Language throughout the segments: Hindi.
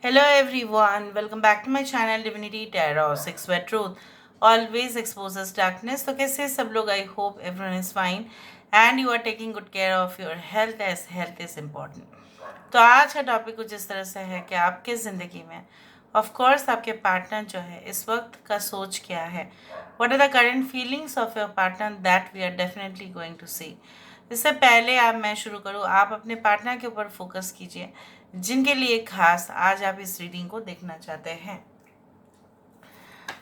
Hello everyone, welcome back to my channel Divinity Tarot 6 where truth always exposes darkness. तो कैसे सब लोग? I hope everyone is fine and you are taking good care of your health as health is important. तो आज का टॉपिक कुछ इस तरह से है कि आपके ज़िंदगी में ऑफ कोर्स आपके पार्टनर जो है इस वक्त का सोच क्या है, what are the current feelings of your partner that we are definitely going to see. इससे पहले आप मैं शुरू करूँ, आप अपने पार्टनर के ऊपर फोकस कीजिए जिनके लिए खास आज आप इस रीडिंग को देखना चाहते हैं।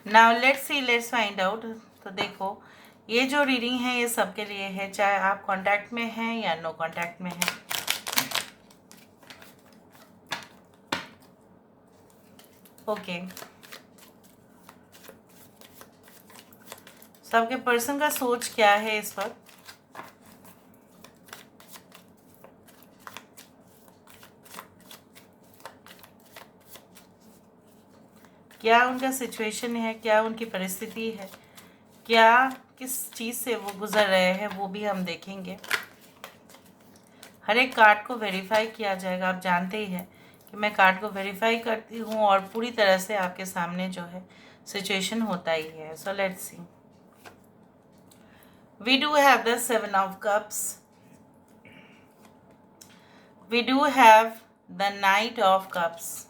Now let's find out. तो देखो, ये जो रीडिंग है ये सबके लिए है, चाहे आप कांटेक्ट में हैं या नो कांटेक्ट में हैं। ओके, सबके पर्सन का सोच क्या है इस वक्त, क्या उनका सिचुएशन है, क्या उनकी परिस्थिति है, क्या किस चीज़ से वो गुजर रहे हैं, वो भी हम देखेंगे। हर एक कार्ड को वेरीफाई किया जाएगा। आप जानते ही हैं कि मैं कार्ड को वेरीफाई करती हूँ और पूरी तरह से आपके सामने जो है सिचुएशन होता ही है। So let's see. We do have the 7 of cups, we do have the knight of cups,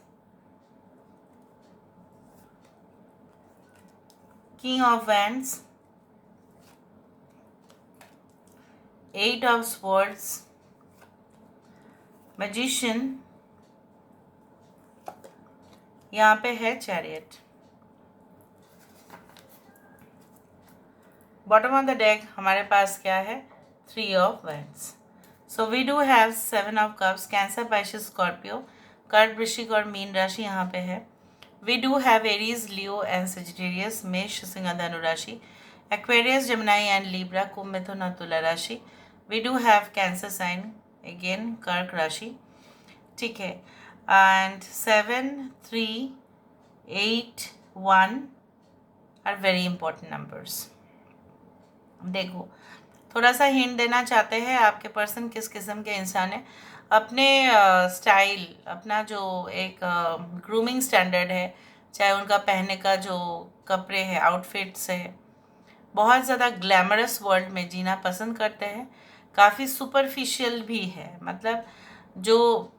King of Wands, 8 of Swords, Magician, यहाँ पे है Chariot। Bottom of the deck हमारे पास क्या है, 3 of Wands। So we do have 7 of cups. Cancer, Pisces, Scorpio, Kark, Vrishchik और मीन राशि यहाँ पे है। We do have Aries, Leo and Sagittarius, मेष, सिंह, धनु राशि, Aquarius, Gemini and Libra, कुंभ, मिथुन और तुला राशि। We do have Cancer sign, again कर्क राशि, ठीक है। And 7, 3, 8, 1 are very important numbers। देखो, थोड़ा सा हिंट देना चाहते हैं आपके पर्सन किस किस्म के इंसान है। अपने स्टाइल, अपना जो एक ग्रूमिंग स्टैंडर्ड है, चाहे उनका पहनने का जो कपड़े हैं, आउटफिट्स है, बहुत ज़्यादा ग्लैमरस वर्ल्ड में जीना पसंद करते हैं। काफ़ी सुपरफिशियल भी है, मतलब जो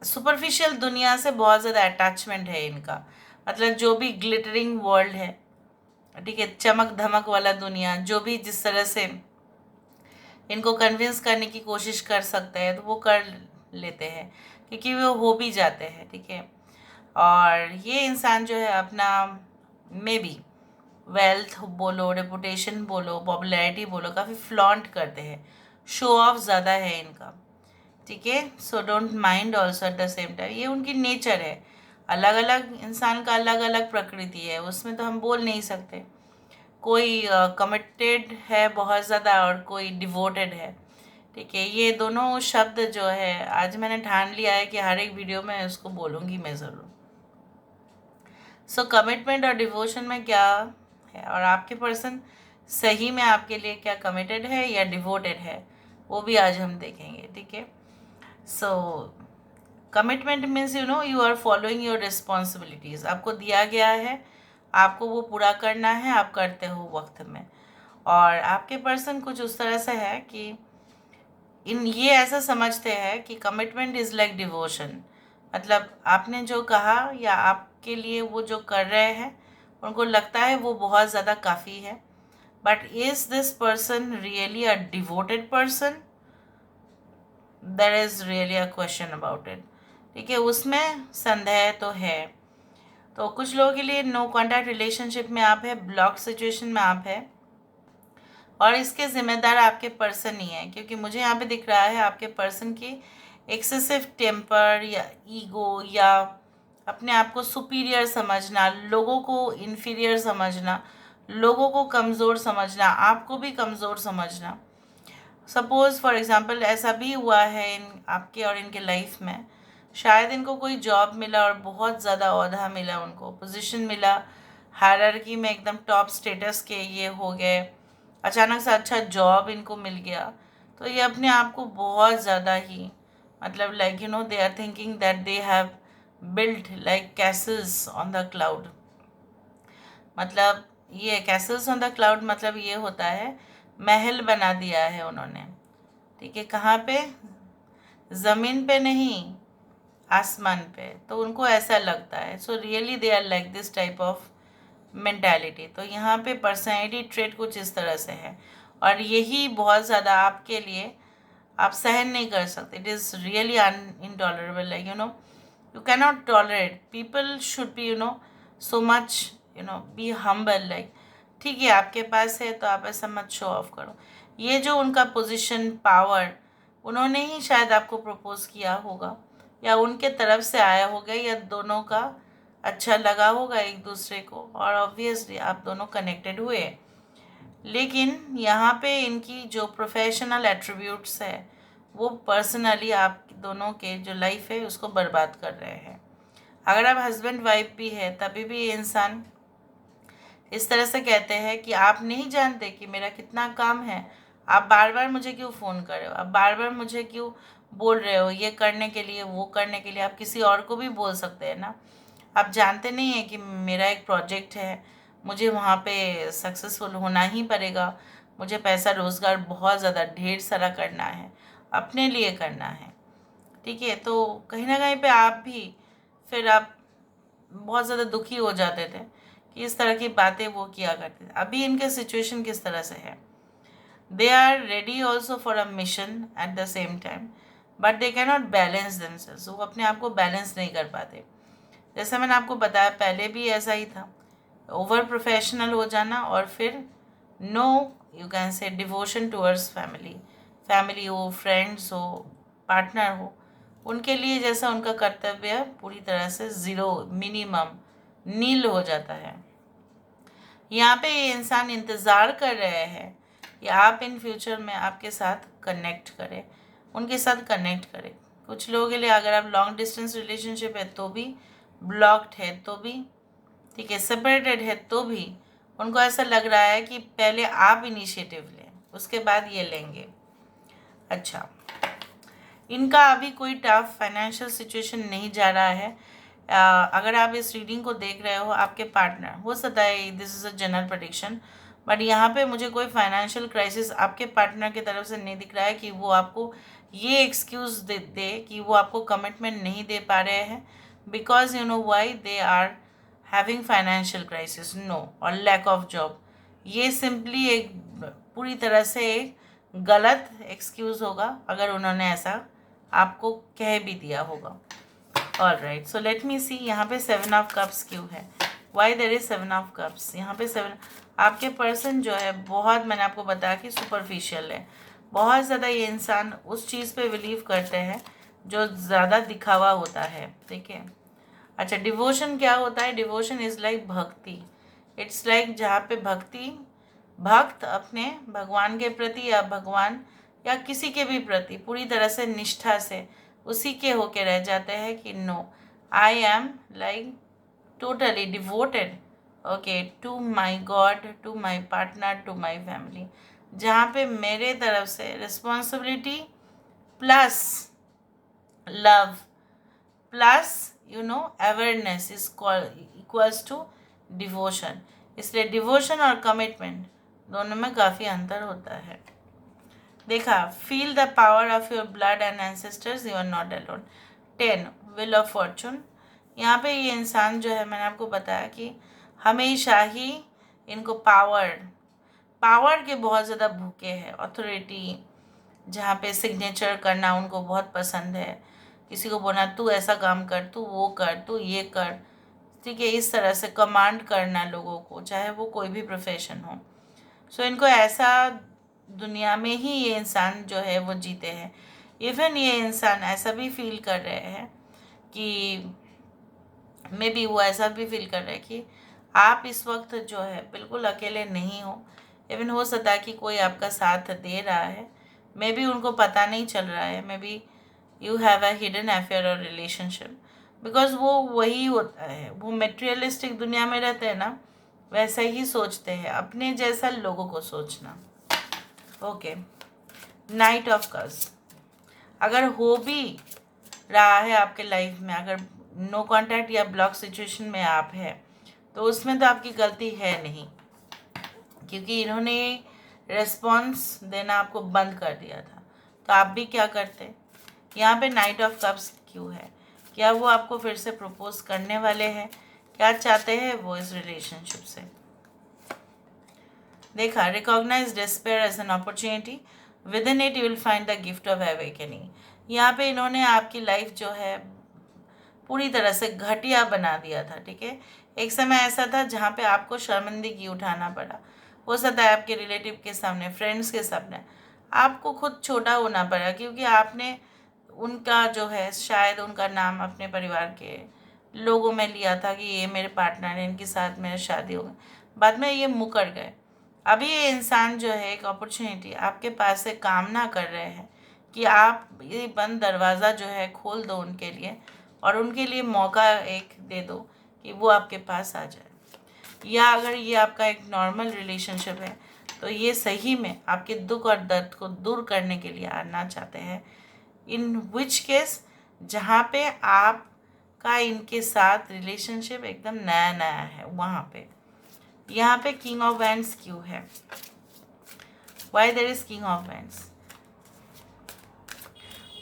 सुपरफिशियल दुनिया से बहुत ज़्यादा अटैचमेंट है इनका। मतलब जो भी ग्लिटरिंग वर्ल्ड है, ठीक है, चमक धमक वाला दुनिया, जो भी जिस तरह से इनको कन्विंस करने की कोशिश कर सकते हैं तो वो कर लेते हैं, क्योंकि वो हो भी जाते हैं, ठीक है। और ये इंसान जो है अपना मे बी वेल्थ बोलो, रेपुटेशन बोलो, पॉपुलैरिटी बोलो, काफ़ी फ्लॉन्ट करते हैं, शो ऑफ ज़्यादा है इनका, ठीक है। So don't mind also eight the same time, ये उनकी नेचर है। अलग अलग इंसान का अलग अलग प्रकृति है, उसमें तो हम बोल नहीं सकते। कोई कमिटेड है बहुत ज़्यादा और कोई डिवोटेड है, ठीक है। ये दोनों शब्द जो है आज मैंने ठान लिया है कि हर एक वीडियो में इसको बोलूँगी मैं ज़रूर। सो कमिटमेंट और डिवोशन में क्या है, और आपके पर्सन सही में आपके लिए क्या कमिटेड है या डिवोटेड है, वो भी आज हम देखेंगे, ठीक है। So commitment means you are following your responsibilities. आपको दिया गया है, आपको वो पूरा करना है, आप करते हो वक्त में। और आपके पर्सन कुछ उस तरह से है कि ये ऐसा समझते हैं कि कमिटमेंट इज़ लाइक डिवोशन। मतलब आपने जो कहा या आपके लिए वो जो कर रहे हैं, उनको लगता है वो बहुत ज़्यादा काफ़ी है। But is this person really a devoted person? There is really a question about it, ठीक है। उसमें संदेह तो है। तो कुछ लोगों के लिए नो कॉन्टैक्ट रिलेशनशिप में आप है, ब्लॉक सिचुएशन में आप है, और इसके ज़िम्मेदार आपके पर्सन ही हैं, क्योंकि मुझे यहाँ पे दिख रहा है आपके पर्सन की एक्सेसिव टेम्पर या ईगो, या अपने आप को सुपीरियर समझना, लोगों को इन्फीरियर समझना, लोगों को कमज़ोर समझना, आपको भी कमज़ोर समझना। सपोज़ फॉर एग्ज़ाम्पल ऐसा भी हुआ है इन आपके और इनके लाइफ में, शायद इनको कोई जॉब मिला और बहुत ज़्यादा ओहदा मिला, उनको पोजीशन मिला, हायरार्की में एकदम टॉप स्टेटस के ये हो गए, अचानक से अच्छा जॉब इनको मिल गया, तो ये अपने आप को बहुत ज़्यादा ही मतलब like they are thinking that they have built like castles on the cloud. मतलब ये castles on the cloud मतलब ये होता है महल बना दिया है उन्होंने, ठीक है, कहाँ पे, ज़मीन पे नहीं, आसमान पे, तो उनको ऐसा लगता है. So really they are like this type of mentality. तो यहाँ पे पर्सनैलिटी ट्रेट कुछ इस तरह से है, और यही बहुत ज़्यादा आपके लिए आप सहन नहीं कर सकते. It is really intolerable, like you cannot tolerate. People should be so much be humble. like ठीक है, आपके पास है तो आप ऐसा मत शो ऑफ करो. ये जो उनका पोजीशन, पावर, उन्होंने ही शायद आपको प्रपोज किया होगा, या उनके तरफ से आया होगा, या दोनों का अच्छा लगा होगा एक दूसरे को, और ऑब्वियसली आप दोनों कनेक्टेड हुए. लेकिन यहाँ पे इनकी जो प्रोफेशनल एट्रीब्यूट्स है वो पर्सनली आप दोनों के जो लाइफ है उसको बर्बाद कर रहे हैं. अगर आप हस्बैंड वाइफ भी है तभी भी ये इंसान इस तरह से कहते हैं कि आप नहीं जानते कि मेरा कितना काम है, आप बार बार मुझे क्यों फ़ोन कर रहे हो, आप बार बार मुझे क्यों बोल रहे हो ये करने के लिए वो करने के लिए. आप किसी और को भी बोल सकते हैं ना. आप जानते नहीं हैं कि मेरा एक प्रोजेक्ट है, मुझे वहाँ पे सक्सेसफुल होना ही पड़ेगा, मुझे पैसा रोज़गार बहुत ज़्यादा ढेर सारा करना है, अपने लिए करना है, ठीक है. तो कहीं ना कहीं पे आप भी फिर आप बहुत ज़्यादा दुखी हो जाते थे कि इस तरह की बातें वो किया करते थे. अभी इनके सिचुएशन किस तरह से है, they are ready also for a mission at the same time, but they can not balance themselves. वो अपने आप को बैलेंस नहीं कर पाते. जैसा मैंने आपको बताया पहले भी ऐसा ही था, ओवर प्रोफेशनल हो जाना, और फिर no you can say devotion towards family. Family हो, फ्रेंड्स हो, पार्टनर हो, उनके लिए जैसा उनका कर्तव्य पूरी तरह से ज़ीरो, मिनिमम, नील हो जाता है. यहाँ पे ये इंसान इंतज़ार कर रहे हैं कि आप इन फ्यूचर में आपके साथ कनेक्ट करें, उनके साथ कनेक्ट करें. कुछ लोगों के लिए अगर आप लॉन्ग डिस्टेंस रिलेशनशिप है तो भी, ब्लॉक्ड है तो भी, ठीक है, सेपरेटेड है तो भी, उनको ऐसा लग रहा है कि पहले आप इनिशिएटिव लें, उसके बाद ये लेंगे. अच्छा, इनका अभी कोई टफ फाइनेंशियल सिचुएशन नहीं जा रहा है. अगर आप इस रीडिंग को देख रहे हो, आपके पार्टनर हो सकता है, this is a general prediction, but यहाँ पे मुझे कोई फाइनेंशियल क्राइसिस आपके पार्टनर की तरफ से नहीं दिख रहा है कि वो आपको ये एक्सक्यूज़ दे कि वो आपको कमिटमेंट नहीं दे पा रहे हैं, because you know why they are having financial crisis, no, और लैक ऑफ जॉब. ये सिंपली एक पूरी तरह से एक गलत एक्सक्यूज़ होगा अगर उन्होंने ऐसा आपको कह भी दिया होगा. All right, so let me see यहाँ पे 7 ऑफ कप्स क्यों है, why there is 7 of cups. यहाँ पे 7, आपके पर्सन जो है बहुत, मैंने आपको बताया कि सुपरफिशियल है. बहुत ज़्यादा ये इंसान उस चीज़ पे बिलीव करते हैं जो ज़्यादा दिखावा होता है, ठीक है. अच्छा, डिवोशन क्या होता है, डिवोशन इज़ लाइक भक्ति. इट्स लाइक जहाँ पे भक्ति, भक्त अपने भगवान के प्रति या भगवान या किसी के भी प्रति पूरी तरह से निष्ठा से उसी के होके रह जाते हैं कि no, I am like totally devoted, okay, to my god, to my partner, to my family. जहाँ पे मेरे तरफ से responsibility plus love plus awareness is equals to devotion. इसलिए डिवोशन और कमिटमेंट दोनों में काफ़ी अंतर होता है. देखा, feel the power of your blood and ancestors, you are not alone. 10 will of fortune. यहाँ पे ये इंसान जो है, मैंने आपको बताया कि हमेशा ही इनको पावर के बहुत ज़्यादा भूखे हैं. अथॉरिटी, जहाँ पे सिग्नेचर करना उनको बहुत पसंद है, किसी को बोलना तू ऐसा काम कर, तू वो कर, तू ये कर, ठीक है, इस तरह से कमांड करना लोगों को, चाहे वो कोई भी प्रोफेशन हो. सो इनको ऐसा दुनिया में ही ये इंसान जो है वो जीते हैं. इवन ये इंसान ऐसा भी फील कर रहे हैं कि मे बी वो ऐसा भी फील कर रहे हैं कि आप इस वक्त जो है बिल्कुल अकेले नहीं हो. इवन हो सकता है कि कोई आपका साथ दे रहा है, मे बी उनको पता नहीं चल रहा है, may be you have a hidden affair और रिलेशनशिप, बिकॉज वो वही होता है, वो मेटेरियलिस्टिक दुनिया में रहते हैं ना, वैसा ही सोचते हैं, अपने जैसा लोगों को सोचना. Okay, night of cups. अगर हो भी रहा है आपके लाइफ में, अगर नो कांटेक्ट या ब्लॉक सिचुएशन में आप है, तो उसमें तो आपकी गलती है नहीं, क्योंकि इन्होंने रेस्पॉन्स देना आपको बंद कर दिया था। तो आप भी क्या करते? यहाँ पे नाइट ऑफ कप्स क्यों है? क्या वो आपको फिर से प्रपोज करने वाले हैं? क्या चाहते हैं वो इस रिलेशनशिप से? देखा, recognise despair as an opportunity, within it you will find the gift of awakening. यहाँ पे इन्होंने आपकी लाइफ जो है पूरी तरह से घटिया बना दिया था, ठीक है। एक समय ऐसा था जहाँ पे आपको शर्मिंदगी उठाना पड़ा, हो सकता है आपके रिलेटिव के सामने, फ्रेंड्स के सामने आपको खुद छोटा होना पड़ा, क्योंकि आपने उनका जो है शायद उनका नाम अपने परिवार के लोगों में लिया था कि ये मेरे पार्टनर है, इनके साथ मेरी शादी हो गई। बाद में ये मुकर गए। अभी ये इंसान जो है एक अपॉर्चुनिटी आपके पास से कामना कर रहे हैं कि आप ये बंद दरवाज़ा जो है खोल दो उनके लिए, और उनके लिए मौका एक दे दो कि वो आपके पास आ जाए। या अगर ये आपका एक नॉर्मल रिलेशनशिप है तो ये सही में आपके दुख और दर्द को दूर करने के लिए आना चाहते हैं। इन विच केस जहाँ पे आपका इनके साथ रिलेशनशिप एकदम नया नया है, वहाँ पे यहाँ पे किंग ऑफ वैंड्स क्यों है? Why there is king of wands?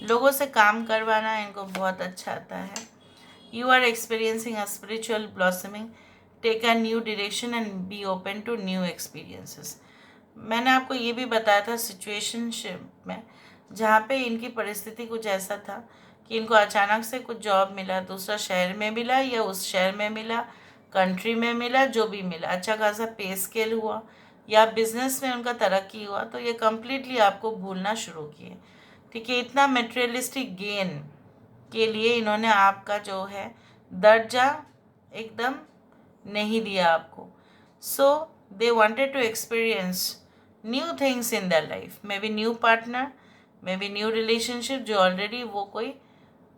लोगों से काम करवाना इनको बहुत अच्छा आता है। You are experiencing a spiritual blossoming, take a new direction and be open to new experiences. मैंने आपको ये भी बताया था सिचुएशनशिप में, जहाँ पे इनकी परिस्थिति कुछ ऐसा था कि इनको अचानक से कुछ जॉब मिला, दूसरा शहर में मिला या उस शहर में मिला, कंट्री में मिला, जो भी मिला, अच्छा खासा पे स्केल हुआ या बिजनेस में उनका तरक्की हुआ, तो ये कम्प्लीटली आपको भूलना शुरू किए, ठीक है। इतना मटेरियलिस्टिक गेन के लिए इन्होंने आपका जो है दर्जा एकदम नहीं दिया आपको। So they wanted to experience new things in their life, may be new partner, may be new relationship, जो ऑलरेडी वो कोई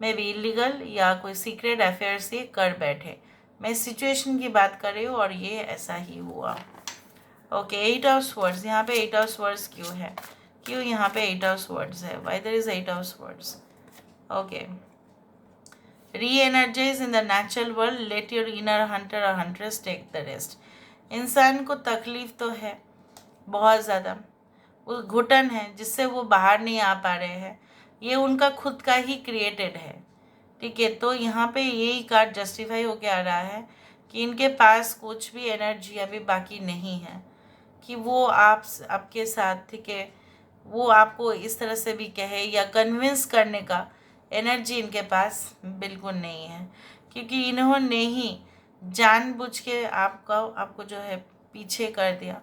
मे बी इलीगल या कोई सीक्रेट अफेयर से कर बैठे। मैं इस सिचुएशन की बात कर रही हूँ और ये ऐसा ही हुआ। Okay, 8 of swords. यहाँ पे 8 ऑफ स्वर्ड्स क्यों है? क्यों यहाँ पे 8 ऑफ स्वर्ड्स है? Why there is 8 of swords? Okay, re-energize in the natural world, let your inner hunter और हंट्रेस टेक द रेस्ट। इंसान को तकलीफ तो है बहुत ज़्यादा, वो घुटन है जिससे वो बाहर नहीं आ पा रहे हैं, ये उनका खुद का ही क्रिएटेड है, ठीक है। तो यहाँ पे यही कार्ड जस्टिफाई होके आ रहा है कि इनके पास कुछ भी एनर्जी अभी बाकी नहीं है कि वो आपके साथ, ठीक है, वो आपको इस तरह से भी कहे या कन्विंस करने का एनर्जी इनके पास बिल्कुल नहीं है, क्योंकि इन्होंने ही जानबूझ के आपको जो है पीछे कर दिया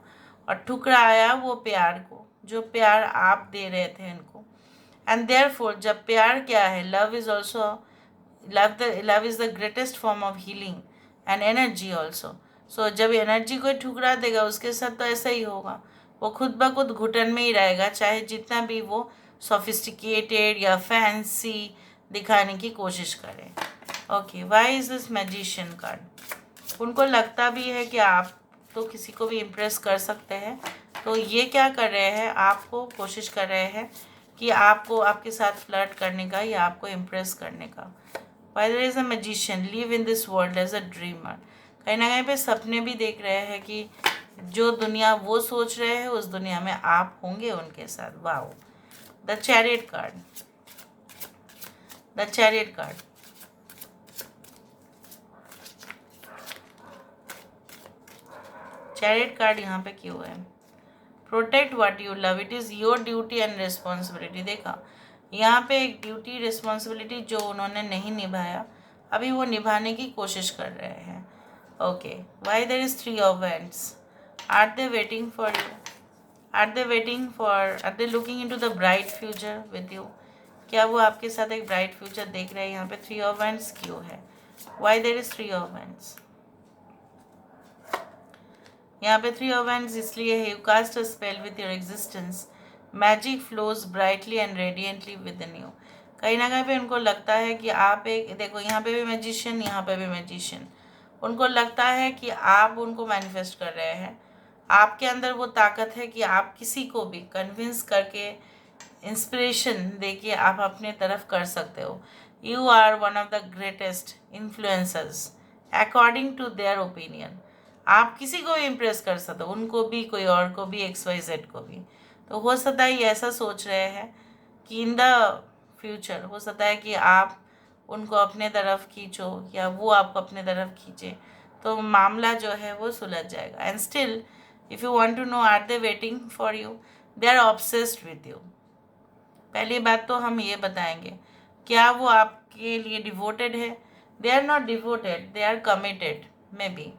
और ठुकराया वो प्यार को, जो प्यार आप दे रहे थे इनको। एंड देयरफॉर जब प्यार क्या है, love is also love is the greatest form of healing and energy also. So जब एनर्जी को ठुकरा देगा उसके साथ तो ऐसा ही होगा, वो खुद ब खुद घुटन में ही रहेगा, चाहे जितना भी वो सोफिस्टिकेटेड या फैंसी दिखाने की कोशिश करे। Okay, why is this magician card? उनको लगता भी है कि आप तो किसी को भी इम्प्रेस कर सकते हैं, तो ये क्या कर रहे हैं, आपको कोशिश कर रहे हैं कि आपको आपके साथ फ्लर्ट करने का या आपको इम्प्रेस करने का। Why there is a magician, live in this world as a dreamer. कहीं ना कहीं पे सपने भी देख रहे हैं कि जो दुनिया वो सोच रहे हैं उस दुनिया में आप होंगे उनके साथ। Wow, the chariot card, the chariot card. Chariot card यहाँ पे क्यों है? Protect what you love, it is your duty and responsibility. देखा, यहाँ पे एक ड्यूटी रिस्पॉन्सिबिलिटी जो उन्होंने नहीं निभाया, अभी वो निभाने की कोशिश कर रहे हैं। Okay, why there is 3 of wands? Are they waiting for you? Are they looking into the bright future with you? क्या वो आपके साथ एक ब्राइट फ्यूचर देख रहे हैं? यहाँ पे 3 ऑफ वैंड्स क्यों है? Why there is 3 of wands? यहाँ पे 3 ऑफ वैंड्स इसलिए है, you cast a spell with your existence, magic flows brightly and radiantly within you. कहीं ना कहीं पे उनको लगता है कि आप एक, देखो यहाँ पे भी मैजिशियन, यहाँ पे भी मैजिशियन, उनको लगता है कि आप उनको मैनिफेस्ट कर रहे हैं, आपके अंदर वो ताकत है कि आप किसी को भी कन्विंस करके इंस्पिरेशन देके आप अपने तरफ कर सकते हो। You are one of the greatest influencers according to their opinion. आप किसी को भी इम्प्रेस कर सकते हो, उनको भी, कोई और को भी, XYZ को भी. तो हो सकता है ये ऐसा सोच रहे हैं कि इन द फ्यूचर हो सकता है कि आप उनको अपने तरफ खींचो या वो आपको अपने तरफ खींचे, तो मामला जो है वो सुलझ जाएगा. And still if you want to know are they waiting for you, they are obsessed with you. पहली बात तो हम ये बताएंगे, क्या वो आपके लिए डिवोटेड है? They are not devoted, they are committed. Maybe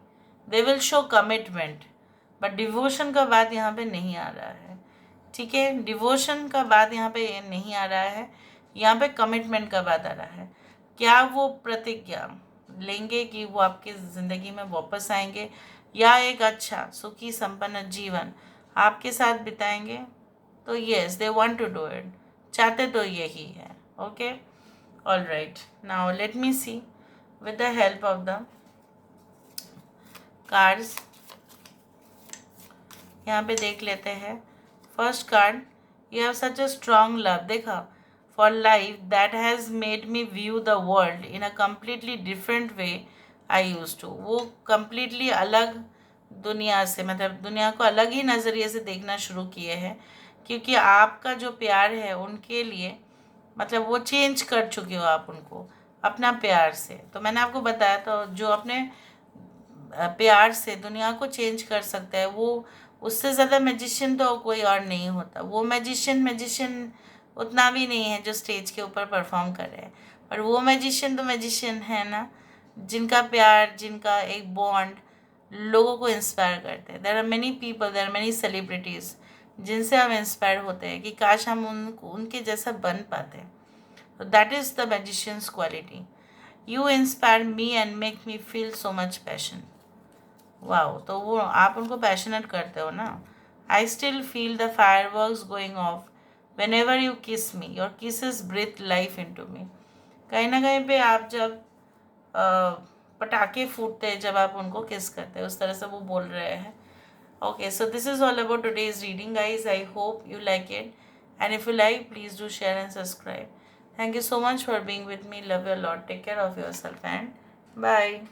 they will show commitment, but devotion का बात यहाँ पे नहीं आ रहा है. ठीक है, डिवोशन का बात यहाँ पे नहीं आ रहा है, यहाँ पे कमिटमेंट का बात आ रहा है. क्या वो प्रतिज्ञा लेंगे कि वो आपकी ज़िंदगी में वापस आएंगे या एक अच्छा सुखी संपन्न जीवन आपके साथ बिताएंगे? तो yes, they want to do it. चाहते तो यही है. Okay, all right. Now let me see with the help of the cards. यहाँ पे देख लेते हैं. First card, you have such a strong love. देखा, for life that has made me view the world in a completely different way I used to. वो कम्प्लीटली अलग दुनिया से, मतलब दुनिया को अलग ही नज़रिए से देखना शुरू किए हैं, क्योंकि आपका जो प्यार है उनके लिए, मतलब वो चेंज कर चुके हो आप उनको अपना प्यार से. तो मैंने आपको बताया, तो जो अपने प्यार से दुनिया को चेंज कर सकता है, वो उससे ज़्यादा मैजिशियन तो कोई और नहीं होता. वो मैजिशियन उतना भी नहीं है जो स्टेज के ऊपर परफॉर्म कर रहे हैं, पर वो मैजिशियन तो मैजिशियन है ना, जिनका प्यार, जिनका एक बॉन्ड लोगों को इंस्पायर करते हैं. There are many people, there are many celebrities जिनसे हम इंस्पायर होते हैं कि काश हम उनको उनके जैसा बन पाते. तो that is the magician's quality. You inspire me and make me feel so much passion. Wow, तो वो आप उनको पैशनेट करते हो ना. I still feel the fireworks going off whenever you kiss me. Your kisses breathe life into me. कहीं ना कहीं पे आप जब पटाखे फूटते हैं जब आप उनको किस करते हैं, उस तरह से वो बोल रहे हैं. Okay, so this is all about today's reading, guys. I hope you like it. And if you like, please do share and subscribe. Thank you so much for being with me. Love you a lot. Take care of yourself and bye.